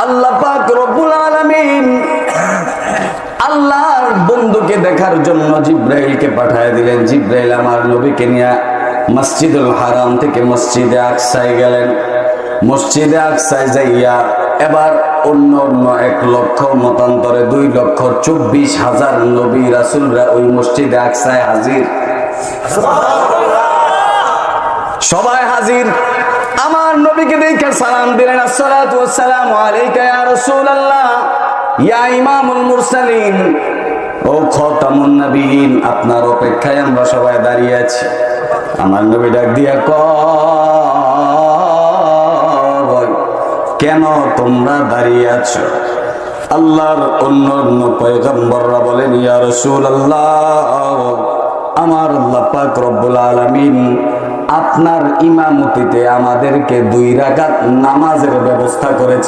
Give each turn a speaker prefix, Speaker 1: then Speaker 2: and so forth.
Speaker 1: আল্লাহ পাক রব্বুল আলামিন আল্লাহর বন্ধুকে দেখার জন্য জিব্রাইলকে পাঠিয়ে দিলেন। জিব্রাইল আমার নবীকে নিয়ে মসজিদুল হারাম থেকে মসজিদে আকসায় গেলেন। মসজিদে আকসায় যাইয়া এবার অন্য 1,00,000 মতান্তরে 2,24,000 নবী রাসূলরা ওই মসজিদে আকসায় হাজির। সবাই হাজির। আমার নবীকে দেখে সালাম দিলেন, আসসালাতু ওয়াসসালামু আলাইকা ইয়া রাসূলুল্লাহ, ইয়া ইমামুল মুরসালিন, ও খাতামুন নবিয়্যিন, আপনার অপেক্ষায় আমরা সবাই দাঁড়িয়ে আছি। আমার নবী ডাক দিয়া কয়, কেন তোমরা দাঁড়িয়ে আছো? আল্লাহর অন্য পয়গম্বররা বলেন, ইয়া রাসূলুল্লাহ, আমার আল্লাহ পাক রব্বুল আলামিন আপনার ইমামতিতে আমাদেরকে 2 রাকাত নামাজের ব্যবস্থা করেছে।